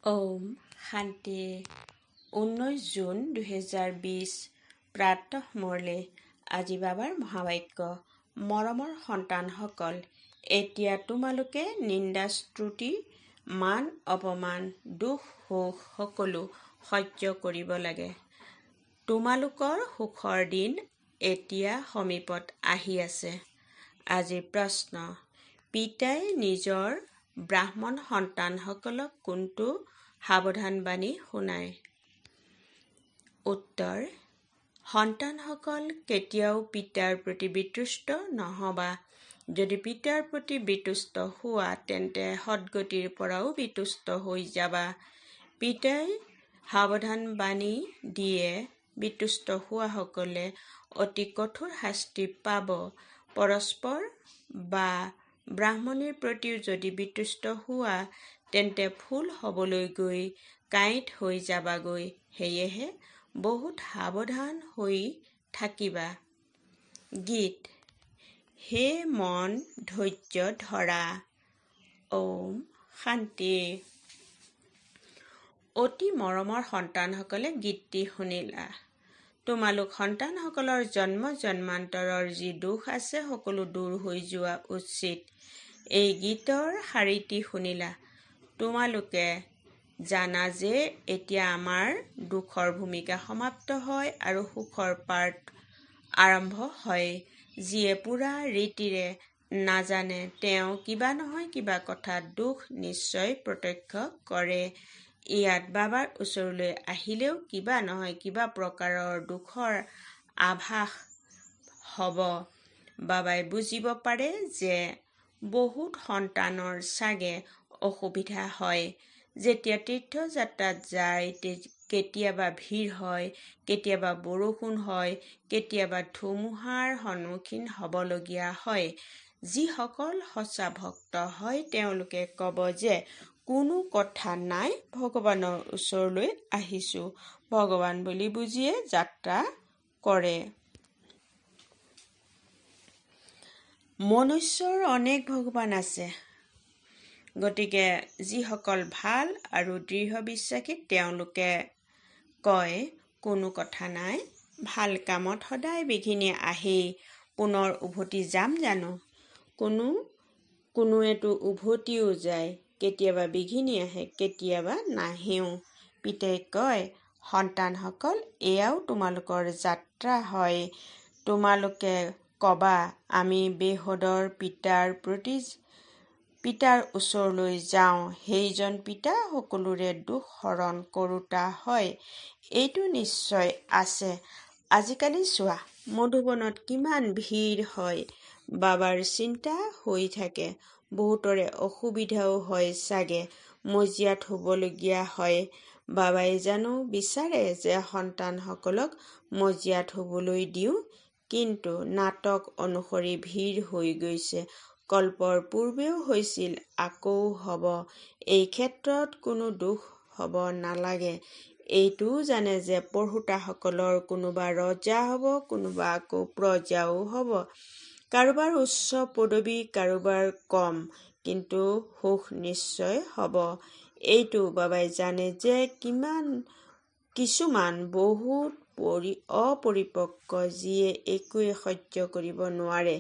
ওম শান্তি 19 জুন 2020 প্ৰাতঃ মুৰলী। আজি বাবাৰ মহাবাক্য। মৰমৰ সন্তানসকল, এতিয়া তোমালোকে নিন্দা স্তুতি মান অপমান দুখ সুখ সকলো সহ্য কৰিব লাগে। তোমালোকৰ সুখৰ দিন এতিয়া সমীপত আহি আছে। আজিৰ প্ৰশ্ন, পিতাই নিজৰ ব্ৰাহ্মণ সন্তানসকলক কোনটো সাৱধানবাণী শুনায়? উত্তৰ, সন্তানসকল কেতিয়াও পিতাৰ প্ৰতি বিতুষ্ট নহবা। যদি পিতাৰ প্ৰতি বিতুষ্ট হোৱা তেন্তে সদ্গতিৰ পৰাও বিতুষ্ট হৈ যাবা। পিতাই সাৱধানবাণী দিয়ে, বিতুষ্ট হোৱাসকলে অতি কঠোৰ শাস্তি পাব। পৰস্পৰ বা ব্ৰাহ্মণীৰ প্ৰতিও যদি বিতুষ্ট হোৱা তেন্তে ফুল হ'বলৈ গৈ কাঁইট হৈ যাবাগৈ। সেয়েহে বহুত সাৱধান হৈ থাকিবা। গীত। হে মন ধৈৰ্য ধৰা। ওম শান্তি। অতি মৰমৰ সন্তানসকলে গীতটি শুনিলা। তোমালোক সন্তানসকলৰ জন্ম জন্মান্তৰৰ যি দোষ আছে সকলো দূৰ হৈ যোৱা উচিত। এই গীতৰ শাৰীটি শুনিলা। তোমালোকে জানা যে এতিয়া আমাৰ দুখৰ ভূমিকা সমাপ্ত হয় আৰু সুখৰ পাৰ্ট আৰম্ভ হয়। যিয়ে পুৰা ৰীতিৰে নাজানে তেওঁ কিবা নহয় কিবা কথাত দুখ নিশ্চয় প্ৰত্যক্ষ কৰে। ইয়াত বাবাৰ ওচৰলৈ আহিলেও কিবা নহয় কিবা প্ৰকাৰৰ দুখৰ আভাস হ'ব। বাবাই বুজিব পাৰে যে বহুত সন্তানৰ চাগে অসুবিধা হয়। যেতিয়া তীৰ্থযাত্ৰাত যায় কেতিয়াবা ভিৰ হয়, কেতিয়াবা বৰষুণ হয়, কেতিয়াবা ধুমুহাৰ সন্মুখীন হ'বলগীয়া হয়। যিসকল সঁচা ভক্ত হয় তেওঁলোকে ক'ব যে কোনো কথা নাই, ভগৱানৰ ওচৰলৈ আহিছো, ভগৱান বুলি বুজিয়ে যাত্ৰা কৰে। মনুষ্যৰ অনেক ভগৱান আছে। গতিকে যিসকল ভাল আৰু দৃঢ় বিশ্বাসী তেওঁলোকে কয় কোনো কথা নাই, ভাল কামত সদায় বিঘিনি আহেই, পুনৰ উভতি যাম জানো? কোনোৱেতো উভতিও যায়, কেতিয়াবা বিঘিনি আহে, কেতিয়াবা নাহেও। পিতাই কয়, সন্তানসকল এয়াও তোমালোকৰ যাত্ৰা হয়। তোমালোকে কবা আমি বেহদৰ পিতাৰ ওচৰলৈ যাওঁ, সেইজন পিতা সকলোৰে দুখ হৰণ কৰোতা হয়। এইটো নিশ্চয় আছে। আজিকালি চোৱা মধুবনত কিমান ভিৰ হয়। বাবাৰ চিন্তা হৈ থাকে। বহুতৰে অসুবিধাও হয় চাগে, মজিয়াত হ'বলগীয়া হয়। বাবাই জানো বিচাৰে যে সন্তানসকলক মজিয়াত হ'বলৈ দিওঁ, কিন্তু নাটক অনুসৰি ভিৰ হৈ গৈছে। কল্পৰ পূৰ্বেও হৈছিল, আকৌ হ'ব। এই ক্ষেত্ৰত কোনো দুখ হ'ব নালাগে। এইটোও জানে যে পঢ়োতাসকলৰ কোনোবা ৰজা হ'ব, কোনোবা আকৌ প্ৰজাও হ'ব। কাৰোবাৰ উচ্চ পদবী, কাৰোবাৰ কম, কিন্তু সুখ নিশ্চয় হ'ব। এইটো বাবাই জানে যে কিছুমান বহুত অপৰিপক্ক, যিয়ে একোৱে সহ্য কৰিব নোৱাৰে।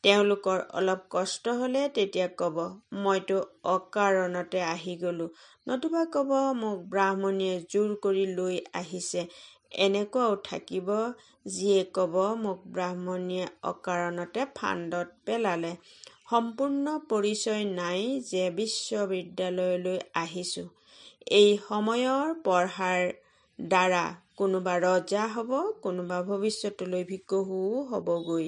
তেওঁলোকৰ অলপ কষ্ট হ'লে তেতিয়া ক'ব মইতো অকাৰণতে আহি গ'লো, নতুবা ক'ব মোক ব্ৰাহ্মণীয়ে জোৰ কৰি লৈ আহিছে। এনেকুৱাও থাকিব যিয়ে ক'ব মোক ব্ৰাহ্মণীয়ে অকাৰণতে ফান্দত পেলালে। সম্পূৰ্ণ পৰিচয় নাই যে বিশ্ববিদ্যালয়লৈ আহিছো। এই সময়ৰ পঢ়াৰ দ্বাৰা কোনোবা ৰজা হ'ব, কোনোবা ভৱিষ্যতলৈ ভিকহুও হ'বগৈ।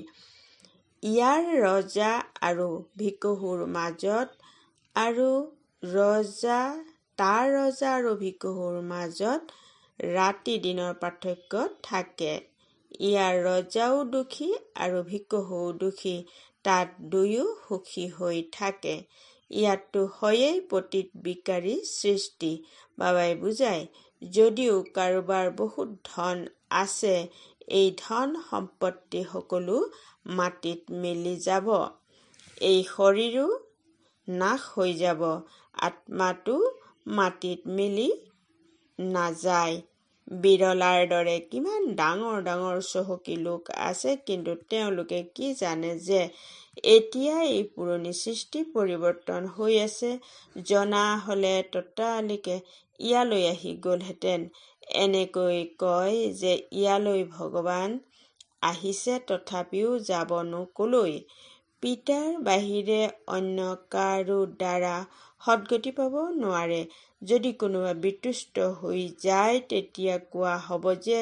ইয়াৰ ৰজা আৰু ভিকহুৰ মাজত ৰাতি দিনৰ পাৰ্থক্য থাকে। ইয়াৰ ৰজাও দুখী আৰু ভিকহুও দুখী, তাত দুয়ো সুখী হৈ থাকে। ইয়াততো হয়েই পতিত বিকাৰী সৃষ্টি। বাবাই বুজায়, যদিও কাৰোবাৰ বহুত ধন আছে, এই ধন সম্পত্তি সকলো মাটিত মিলি যাব। এই শৰীৰো নাশ হৈ যাব, আত্মাটো মাটিত মিলি নাযায়। বিৰলাৰ দৰে কিমান ডাঙৰ ডাঙৰ চহকী লোক আছে, কিন্তু তেওঁলোকে কি জানে যে এতিয়া এই পুৰণি সৃষ্টি পৰিৱৰ্তন হৈ আছে? জনা হ'লে ততালিকে ইয়ালৈ আহি গ'লহেঁতেন। এনেকৈ কয় যে ইয়ালৈ ভগৱান আহিছে, তথাপিও যাবনো ক'লৈ? পিতাৰ বাহিৰে অন্য কাৰো দ্বাৰা সদ্গতি পাব নোৱাৰে। যদি কোনোবা বিতুষ্ট হৈ যায়, তেতিয়া কোৱা হ'ব যে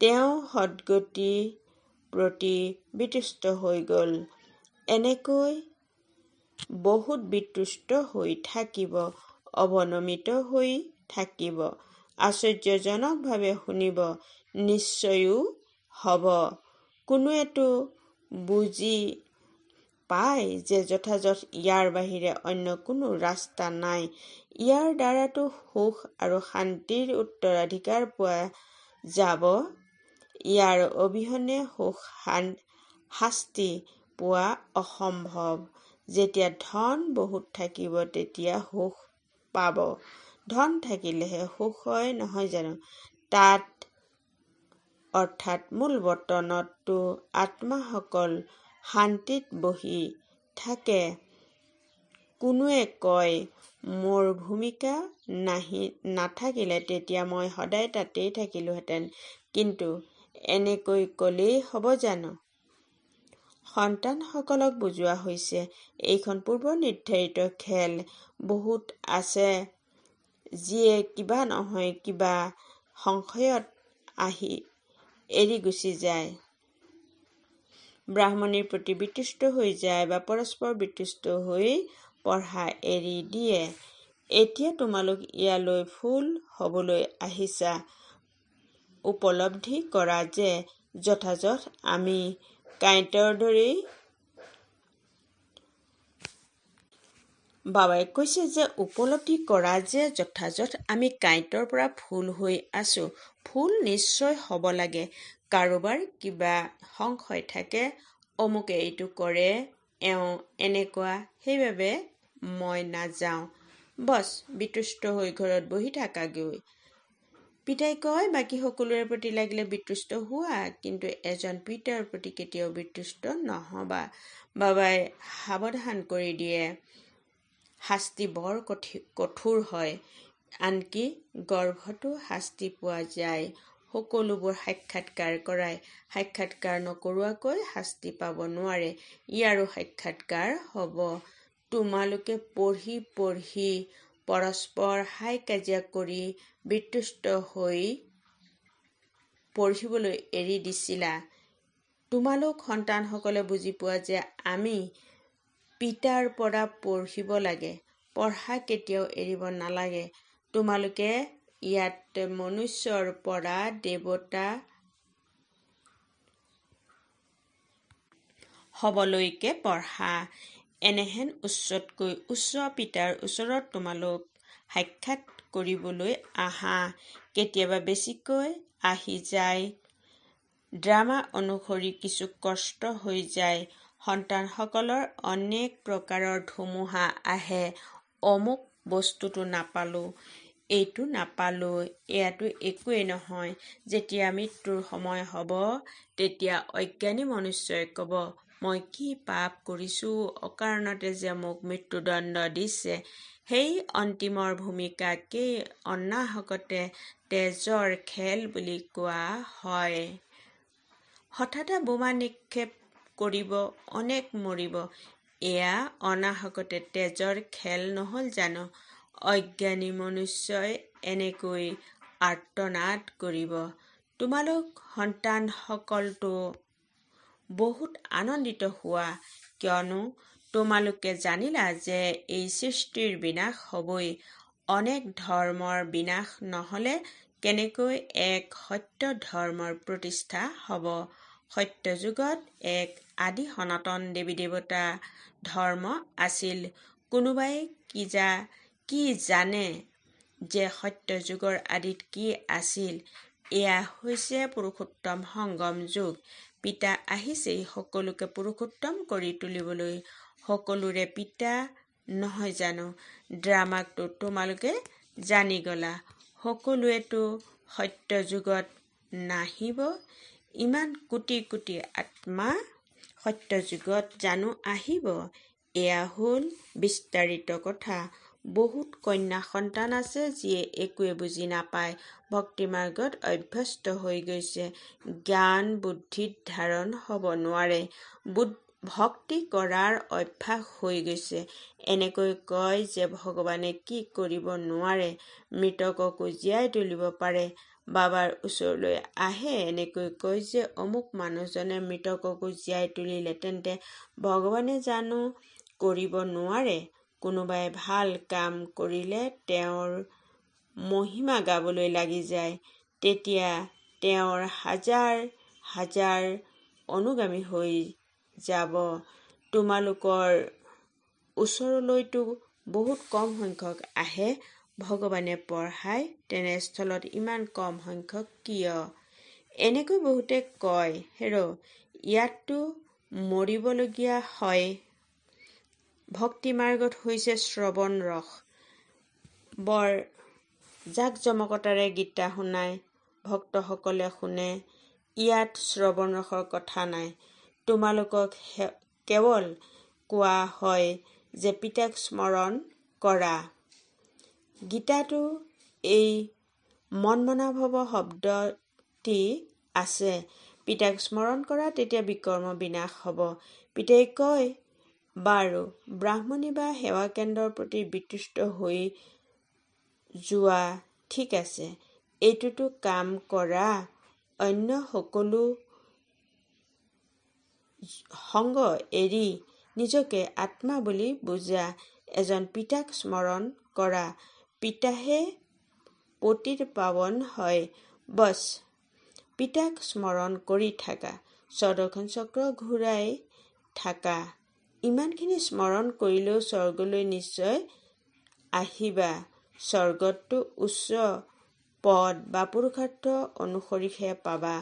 তেওঁ সদ্গতিৰ প্ৰতি বিতুষ্ট হৈ গ'ল। এনেকৈ বহুত বিতুষ্ট হৈ থাকিব, অৱনমিত হৈ থাকিব। আশ্চৰ্যজনকভাৱে শুনিব, নিশ্চয়ো হ'ব। কোনোৱেতো বুজি পায় যে যথাযথ ইয়াৰ বাহিৰে অন্য কোনো ৰাস্তা নাই। ইয়াৰ দ্বাৰাতো সুখ আৰু শান্তিৰ উত্তৰাধিকাৰ পোৱা যাব। ইয়াৰ অবিহনে সুখ শাস্তি পোৱা অসম্ভৱ। যেতিয়া ধন বহুত থাকিব তেতিয়া সুখ পাব। ধন থাকিলেহে সুখ হয়, নহয় জানো? তাত অৰ্থাৎ মূল বতনততো আত্মাসকল শান্তিত বহি থাকে। কোনোৱে কয়, মোৰ ভূমিকা নাথাকিলে তেতিয়া মই সদায় তাতেই থাকিলোহেঁতেন। কিন্তু এনেকৈ ক'লেই হ'ব জানো? সন্তানসকলক বুজোৱা হৈছে, এইখন পূৰ্ব নিৰ্ধাৰিত খেল। বহুত আছে যিয়ে কিবা নহয় কিবা সংশয়ত আহি এৰি গুচি যায়, ব্ৰাহ্মণীৰ প্ৰতি বিতুষ্ট হৈ যায় বা পৰস্পৰ বিতুষ্ট হৈ পঢ়া এৰি দিয়ে। এতিয়া তোমালোক ইয়ালৈ ফুল হ'বলৈ আহিছা। উপলব্ধি কৰা যে যথাযথ আমি কাঁইটৰ দৰেই। বাবাই কৈছে যে উপলব্ধি কৰা যে যথাযথ আমি কাঁইটৰ পৰা ফুল হৈ আছো। ফুল নিশ্চয় হ'ব লাগে। কাৰোবাৰ কিবা সংশয় থাকে, অমুকে এইটো কৰে, এওঁ এনেকুৱা, সেইবাবে মই নাযাওঁ। বছ, বিতুষ্ট হৈ ঘৰত বহি থাকাগৈ। পিতাই কয়, বাকী সকলোৰে প্ৰতি লাগিলে বিতুষ্ট হোৱা, কিন্তু এজন পিতাৰ প্ৰতি কেতিয়াও বিতুষ্ট নহবা। বাবাই সাৱধান কৰি দিয়ে, শাস্তি বৰ কঠোৰ হয়। আনকি গৰ্ভতো শাস্তি পোৱা যায়। সকলোবোৰ সাক্ষাৎকাৰ কৰায়। সাক্ষাৎকাৰ নকৰোৱাকৈ শাস্তি পাব নোৱাৰে। ইয়াৰো সাক্ষাৎকাৰ হ'ব। তোমালোকে পঢ়ি পঢ়ি পৰস্পৰ হাই কাজিয়া কৰি বিতুষ্ট হৈ পঢ়িবলৈ এৰি দিছিলা। তোমালোক সন্তানসকলে বুজি পোৱা যে আমি পিতাৰ পৰা পঢ়িব লাগে। পঢ়া কেতিয়াও এৰিব নালাগে। তোমালোকে ইয়াত মনুষ্যৰ পৰা দেৱতা হ'বলৈকে পঢ়া। এনেহেন উচ্চতকৈ উচ্চ পিতাৰ ওচৰত তোমালোক সাক্ষাৎ কৰিবলৈ আহা। কেতিয়াবা বেছিকৈ আহি যায়। ড্ৰামা অনুসৰি কিছু কষ্ট হৈ যায়। সন্তানসকলৰ অনেক প্ৰকাৰৰ ধুমুহা আহে। অমুক বস্তুটো নাপালোঁ, এইটো নাপালোঁ, এয়াতো একোৱেই নহয়। যেতিয়া মৃত্যুৰ সময় হ'ব, তেতিয়া অজ্ঞানী মনুষ্যই ক'ব, মই কি পাপ কৰিছোঁ, অকাৰণতে যে মোক মৃত্যুদণ্ড দিছে। সেই অন্তিমৰ ভূমিকাকেই অনাহকতে তেজৰ খেল বুলি কোৱা হয়। হঠাতে বোমা নিক্ষেপ কৰিব, অনেক মৰিব। এয়া অনাহকতে তেজৰ খেল নহ'ল জানো? অজ্ঞানী মনুষ্যই এনেকৈ আৰ্তনাদ কৰিব। তোমালোক সন্তানসকলতো বহুত আনন্দিত হোৱা, কিয়নো তোমালোকে জানিলা যে এই সৃষ্টিৰ বিনাশ হ'বই। অনেক ধৰ্মৰ বিনাশ নহ'লে কেনেকৈ এক সত্য ধৰ্মৰ প্ৰতিষ্ঠা হ'ব? সত্য যুগত এক আদি সনাতন দেৱী দেৱতা ধৰ্ম আছিল। কোনোবাই কি জানে যে সত্য যুগৰ আদিত কি আছিল? এয়া হৈছে পুৰুষোত্তম সংগম যুগ। পিতা আহিছেই সকলোকে পুৰুষোত্তম কৰি তুলিবলৈ। সকলোৰে পিতা নহয় জানো? ড্ৰামাকতো তোমালোকে জানি গলা সকলোৱেতো সত্য যুগত নাহিব। ইমান কোটি কোটি আত্মা সত্য যুগত জানো আহিব? এয়া হ'ল বিস্তাৰিত কথা। বহুত কন্যা সন্তান আছে যিয়ে একোৱে বুজি নাপায়, ভক্তি মাৰ্গত অভ্যস্ত হৈ গৈছে, জ্ঞান বুদ্ধিত ধাৰণ হ'ব নোৱাৰে, ভক্তি কৰাৰ অভ্যাস হৈ গৈছে। এনেকৈ কয় যে ভগৱানে কি কৰিব নোৱাৰে, মৃতককো জীয়াই তুলিব পাৰে। বাবাৰ ওচৰলৈ আহে এনেকৈ কয় যে অমুক মানুহজনে মৃতককো জীয়াই তুলিলে, তেন্তে ভগৱানে জানো কৰিব নোৱাৰে? কোনোবাই ভাল কাম কৰিলে তেওঁৰ মহিমা গাবলৈ লাগি যায়, তেতিয়া তেওঁৰ হাজাৰ হাজাৰ অনুগামী হৈ যাব। তোমালোকৰ ওচৰলৈতো বহুত কম সংখ্যক আহে, ভগৱানে পঢ়ায়, তেনেস্থলত ইমান কম সংখ্যক কিয়? এনেকৈ বহুতে কয়, হেৰ' ইয়াততো মৰিবলগীয়া হয়। ভক্তি মাৰ্গত হৈছে শ্ৰৱণ ৰস। বৰ জাকজমকতাৰে গীতা শুনাই, ভক্তসকলে শুনে। ইয়াত শ্ৰৱণ ৰসৰ কথা নাই। তোমালোকক কেৱল কোৱা হয় যে পিতাক স্মৰণ কৰা। গীতাতো এই মন্মনা ভৱ শব্দটি আছে। পিতাক স্মৰণ কৰা, তেতিয়া বিকৰ্ম বিনাশ হ'ব। পিতাই কয়, বাৰু ব্ৰাহ্মণী বা সেৱা কেন্দ্ৰৰ প্ৰতি বিতুষ্ট হৈ যোৱা ঠিক আছে, এইটোতো কাম কৰা, অন্য সকলো সংগ এৰি নিজকে আত্মা বুলি বুজা, এজন পিতাক স্মৰণ কৰা, পিতাহে পতিত পাৱন হয়। বছ পিতাক স্মৰণ কৰি থাকা, স্বদৰ্শন চক্ৰ ঘূৰাই থাকা। ইমানখিনি স্মৰণ কৰিলেও স্বৰ্গলৈ নিশ্চয় আহিবা। স্বৰ্গততো উচ্চ পদ বা পুৰুষাৰ্থ অনুসৰিহে পাবা।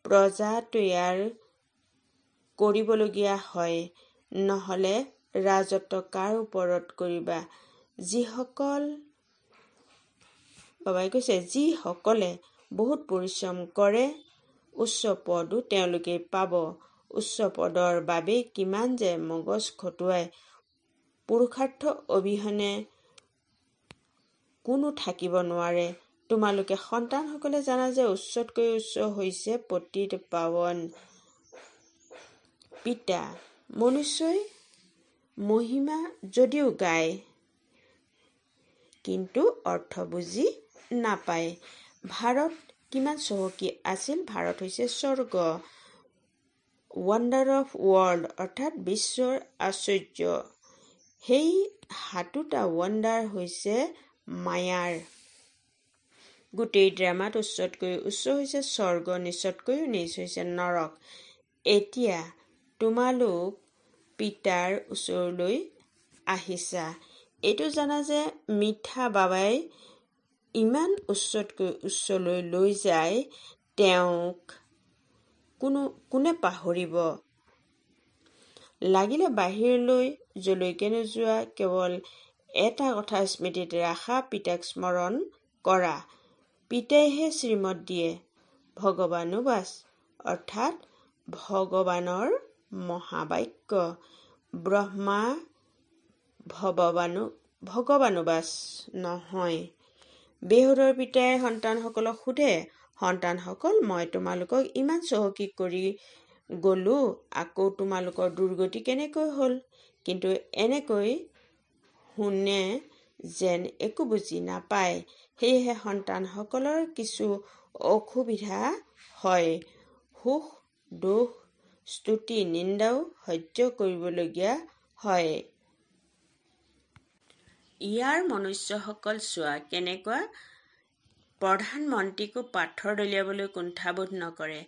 প্ৰজা তৈয়াৰ কৰিবলগীয়া হয়, নহ'লে ৰাজত্ব কাৰ ওপৰত কৰিবা? যিসকলে বহুত পৰিশ্ৰম কৰে, উচ্চ পদো তেওঁলোকেই পাব। উচ্চ পদৰ বাবে কিমান যে মগজ খটুৱাই, পুৰুষাৰ্থ অবিহনে কোনো থাকিব নোৱাৰে। তোমালোকে সন্তানসকলে জানা যে উচ্চতকৈ উচ্চ হৈছে পতিত পাৱন পিতা। মনুষ্যই মহিমা যদিও গায়, কিন্তু অৰ্থ বুজি নাপায়। ভাৰত কিমান চহকী আছিল। ভাৰত হৈছে স্বৰ্গ, ৱাণ্ডাৰ অফ ৱৰ্ল্ড, অৰ্থাৎ বিশ্বৰ আশ্চৰ্য। সেই সাতোটা ৱাণ্ডাৰ হৈছে মায়াৰ। গোটেই ড্ৰামাত উচ্চতকৈ উচ্চ হৈছে স্বৰ্গ, নিচতকৈও নিচ হৈছে নৰক। এতিয়া তোমালোক পিতাৰ ওচৰলৈ আহিছা, এইটো জানা যে মিঠা বাবাই ইমান উচ্চতকৈ উচ্চলৈ লৈ যায়, তেওঁক কোনে পাহৰিব? লাগিলে বাহিৰলৈ যলৈকে নোযোৱা, কেৱল এটা কথা স্মৃতিত ৰাখা, পিতাক স্মৰণ কৰা। পিতাইহে শ্ৰীমত দিয়ে। ভগৱানুবাচ, অৰ্থাৎ ভগৱানৰ মহাবাক্য। ব্ৰহ্মা ভগৱানুবাচ নহয়। বেহুদৰ পিতাই সন্তানসকলক সোধে, সন্তানসকল, মই তোমালোকক ইমান চহকী কৰি গ'লো, আকৌ তোমালোকৰ দুৰ্গতি কেনেকৈ হ'ল? কিন্তু এনেকৈ শুনে যেন একো বুজি নাপায়। সেয়েহে সন্তানসকলৰ কিছু অসুবিধা হয়। সুখ দুখ স্তুতি নিন্দাও সহ্য কৰিবলগীয়া হয়। ইয়াৰ মনুষ্যসকল চোৱা কেনেকুৱা, প্ৰধানমন্ত্ৰীকো পাথৰ দলিয়াবলৈ কুণ্ঠাবোধ নকৰে।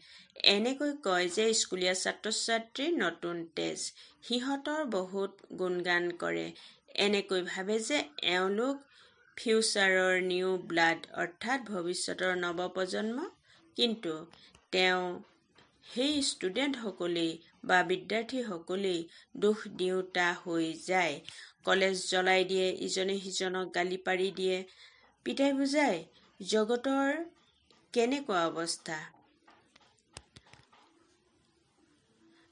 এনেকৈ কয় যে স্কুলীয়া ছাত্ৰ ছাত্ৰীৰ নতুন তেজ, সিহঁতৰ বহুত গুণগান কৰে। এনেকৈ ভাবে যে এওঁলোক ফিউচাৰৰ নিউ ব্লাড, অৰ্থাৎ ভৱিষ্যতৰ নৱপ্ৰজন্ম। কিন্তু তেওঁ সেই ষ্টুডেণ্টসকলেই বা বিদ্যাৰ্থীসকলেই দোষ দিওঁতা হৈ যায়। কলেজ জ্বলাই দিয়ে, ইজনে সিজনক গালি পাৰি দিয়ে, পিতাই বুজায় জগতৰ কেনেকুৱা অৱস্থা।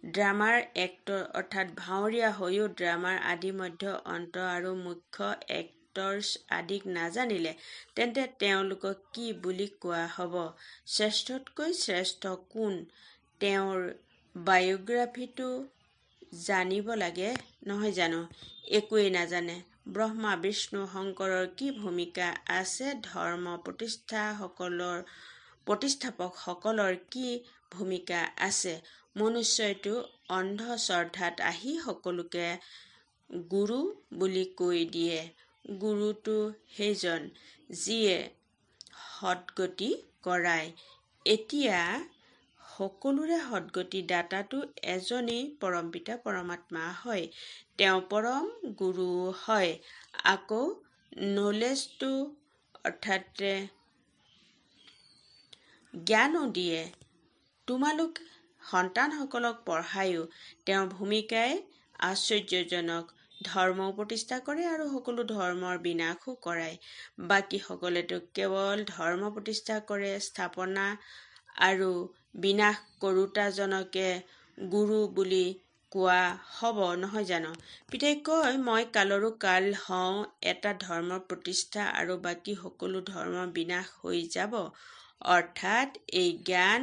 ড্ৰামাৰ এক্টৰ অৰ্থাৎ ভাৱৰীয়া হৈও ড্ৰামাৰ আদি মধ্য অন্ত আৰু মুখ্য এক্টৰ্ছ আদিক নাজানিলে তেন্তে তেওঁলোকক কি বুলি কোৱা হ'ব? শ্ৰেষ্ঠতকৈ শ্ৰেষ্ঠ কোন? তেওঁৰ বায়োগ্ৰাফীটো জানিব লাগে নহয় জানো? একোৱেই নাজানে। ব্ৰহ্মা বিষ্ণু শংকৰৰ কি ভূমিকা আছে? ধৰ্ম প্ৰতিষ্ঠাপকসকলৰ কি ভূমিকা আছে? মনুষ্যইটো অন্ধশ্ৰদ্ধাত আহি সকলোকে গুৰু বুলি কৈ দিয়ে। গুৰুটো সেইজন যিয়ে সদ্গতি কৰায়। এতিয়া সকলোৰে সদ্গতি দাতাটো এজনেই পৰমপিতা পৰমাত্মা হয়। তেওঁ পৰম গুৰু হয়। আকৌ নলেজটো অৰ্থাৎ জ্ঞানো দিয়ে। তোমালোক সন্তানসকলক পঢ়ায়ো তেওঁৰ ভূমিকাই আশ্চৰ্যজনক। ধৰ্ম প্ৰতিষ্ঠা কৰে আৰু সকলো ধৰ্মৰ বিনাশো কৰায়। বাকীসকলেতো কেৱল ধৰ্ম প্ৰতিষ্ঠা কৰে, স্থাপনা আৰু বিনাশ কৰোঁতাজনকে গুৰু বুলি কোৱা হ'ব নহয় জানো? পিতাই কয় মই কালৰো কাল হওঁ এটা ধৰ্মৰ প্ৰতিষ্ঠা আৰু বাকী সকলো ধৰ্মৰ বিনাশ হৈ যাব। অৰ্থাৎ এই জ্ঞান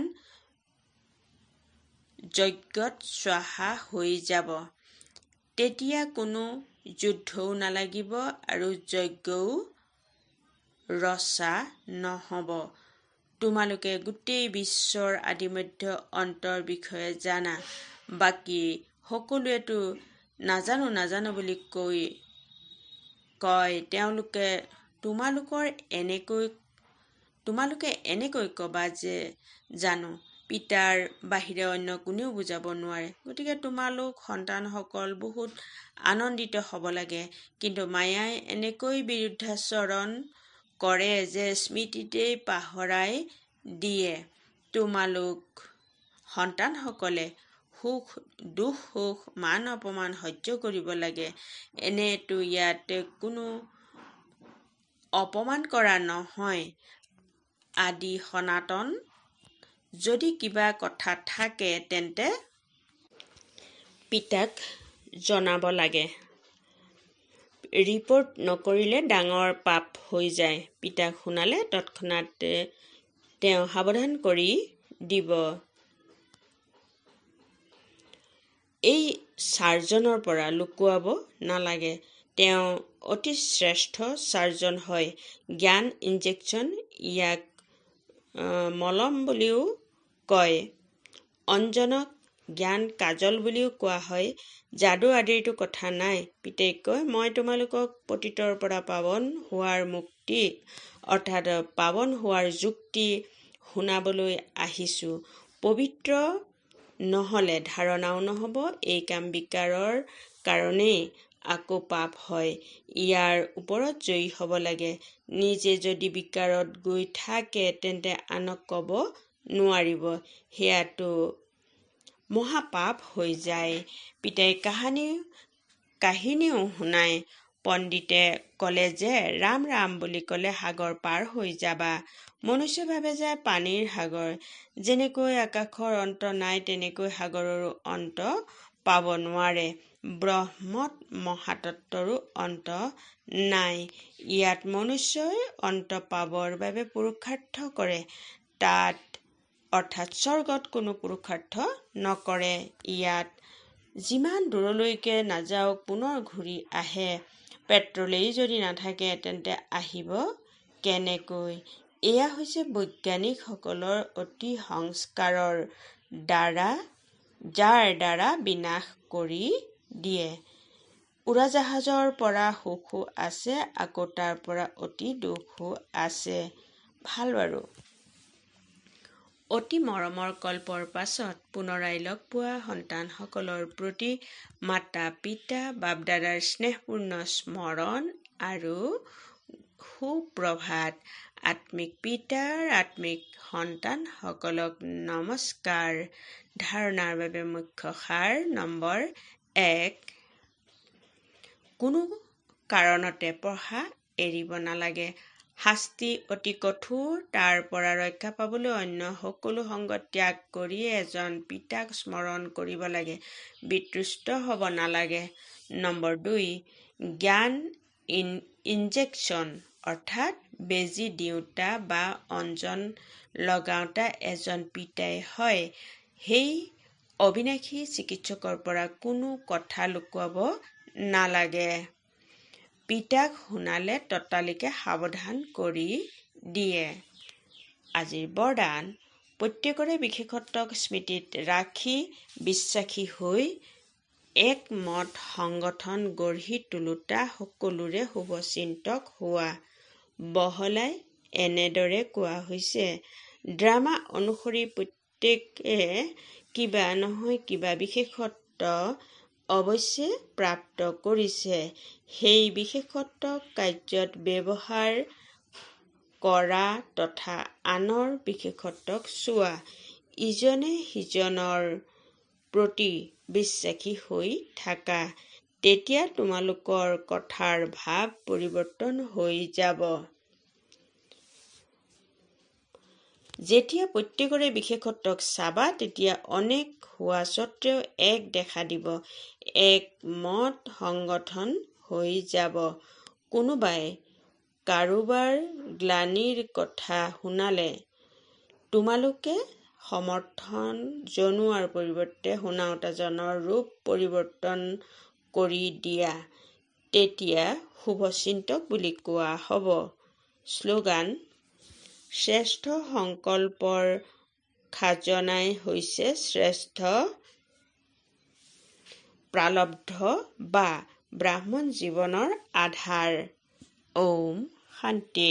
যজ্ঞত স্বাহা হৈ যাব। তেতিয়া কোনো যুদ্ধও নালাগিব আৰু যজ্ঞও ৰচা নহ'ব। তোমালোকে গোটেই বিশ্বৰ আদিমধ্য অন্তৰ বিষয়ে জানা। বাকী সকলোৱেতো নাজানো বুলি কয়। তোমালোকে এনেকৈ ক'বা যে জানো। পিতাৰ বাহিৰে অন্য কোনেও বুজাব নোৱাৰে। গতিকে তোমালোক সন্তানসকল বহুত আনন্দিত হ'ব লাগে। কিন্তু মায়াই এনেকৈ বিৰুদ্ধাচৰণ কৰে যে স্মৃতিতেই পাহৰাই দিয়ে। তোমালোক সন্তানসকলে দুখ সুখ মান অপমান সহ্য কৰিব লাগে। এনেতো ইয়াত কোনো অপমান কৰা নহয়। আদি সনাতন যদি কিবা কথা থাকে তেন্তে পিতাক জনাব লাগে। ৰিপৰ্ট নকৰিলে ডাঙৰ পাপ হৈ যায়। পিতাক শুনালে তৎক্ষণাৎ তেওঁ সাৱধান কৰি দিব। এই চাৰ্জনৰ পৰা লুকুৱাব নালাগে। তেওঁ অতি শ্ৰেষ্ঠ চাৰ্জন হয়। জ্ঞান ইনজেকশ্যন ইয়াক মলম বুলিও কয়। অঞ্জনক জ্ঞান কাজল বুলিও কোৱা হয়। যাদু আদিৰতো কথা নাই। পিতাই কয় মই তোমালোকক পতিতৰ পৰা পাৱন হোৱাৰ মুক্তি অৰ্থাৎ পাৱন হোৱাৰ যুক্তি শুনাবলৈ আহিছোঁ। পবিত্ৰ নহ'লে ধাৰণাও নহ'ব। এই কাম বিকাৰৰ কাৰণেই আকৌ পাপ হয়। ইয়াৰ ওপৰত জয়ী হ'ব লাগে। নিজে যদি বিকাৰত গৈ থাকে তেন্তে আনক ক'ব নোৱাৰিব। সেয়াতো মহাপাপ হৈ যায়। পিতাই কাহিনীও শুনায়। পণ্ডিতে ক'লে যে ৰাম ৰাম বুলি ক'লে সাগৰ পাৰ হৈ যাবা। মনুষ্যই ভাবে যে পানীৰ সাগৰ। যেনেকৈ আকাশৰ অন্ত নাই তেনেকৈ সাগৰৰো অন্ত পাব নোৱাৰে। ব্ৰহ্মত মহাতত্বৰো অন্ত নাই। ইয়াত মনুষ্যই অন্ত পাবৰ বাবে পুৰুষাৰ্থ কৰে। তাত অৰ্থাৎ স্বৰ্গত কোনো পুৰুষাৰ্থ নকৰে। ইয়াত যিমান দূৰলৈকে নাযাওক পুনৰ ঘূৰি আহে। পেট্ৰলেই যদি নাথাকে তেন্তে আহিব কেনেকৈ? এয়া হৈছে বৈজ্ঞানিকসকলৰ অতি সংস্কাৰৰ যাৰ দ্বাৰা বিনাশ কৰি দিয়ে। উৰাজাহাজৰ পৰা সুখো আছে আকৌ তাৰ পৰা অতি দুখো আছে। ভাল বাৰু। অতি মৰমৰ কল্পৰ পাছত পুনৰাই লগ পোৱা সন্তানসকলৰ প্ৰতি মাতা পিতা বাপদাদাৰ স্নেহপূৰ্ণ স্মৰণ আৰু সুপ্ৰভাত। আত্মিক পিতাৰ আত্মিক সন্তানসকলক নমস্কাৰ। ধাৰণাৰ বাবে মুখ্য সাৰ নম্বৰ 1 কোনো কাৰণতে পঢ়া এৰিব নালাগে। শাস্তি অতি কঠোৰ, তাৰ পৰা ৰক্ষা পাবলৈ অন্য সকলো সংগ ত্যাগ কৰি এজন পিতাক স্মৰণ কৰিব লাগে। বিতৃষ্ট হ'ব নালাগে। নম্বৰ 2, জ্ঞান ইনজেকশ্যন অৰ্থাৎ বেজী দিওঁতা বা অঞ্জন লগাওঁতা এজন পিতাই হয়। সেই অবিনাশী চিকিৎসকৰ পৰা কোনো কথা লুকুৱাব নালাগে। পিতাক শুনালে ততালিকে সাৱধান কৰি দিয়ে। আজিৰ বৰদান: প্ৰত্যেকৰে বিশেষত্বক স্মৃতিত ৰাখি বিশ্বাসী হৈ এক মত সংগঠন গঢ়ি তোলোতা সকলোৰে শুভচিন্তক হোৱা। বহলাই এনেদৰে কোৱা হৈছে: ড্ৰামা অনুসৰি প্ৰত্যেকে কিবা নহয় কিবা বিশেষত্ব অৱশ্যে প্ৰাপ্ত কৰিছে। সেই বিশেষত্বক কাৰ্যত ব্যৱহাৰ কৰা তথা আনৰ বিশেষত্বক চোৱা। ইজনে সিজনৰ প্ৰতি বিশ্বাসী হৈ থাকা। তেতিয়া তোমালোকৰ কথাৰ ভাৱ পৰিৱৰ্তন হৈ যাব। যেতিয়া প্ৰত্যেকৰে বিশেষত্বক চাবা তেতিয়া অনেক হোৱা স্বত্বেও এক দেখা দিব। এক মত সংগঠন হৈ যাব। কোনোবাই কাৰোবাৰ গ্লানিৰ কথা শুনালে তোমালোকে সমৰ্থন জনোৱাৰ পৰিৱৰ্তে শুনাওতাজনৰ ৰূপ পৰিৱৰ্তন কৰি দিয়া। তেতিয়া শুভচিন্তক বুলি কোৱা হ'ব। শ্লোগান: শ্ৰেষ্ঠ সংকল্পৰ খাজনাই হৈছে শ্ৰেষ্ঠ প্ৰাৰব্ধ বা ব্ৰাহ্মণ জীৱনৰ আধাৰ। ওম শান্তি।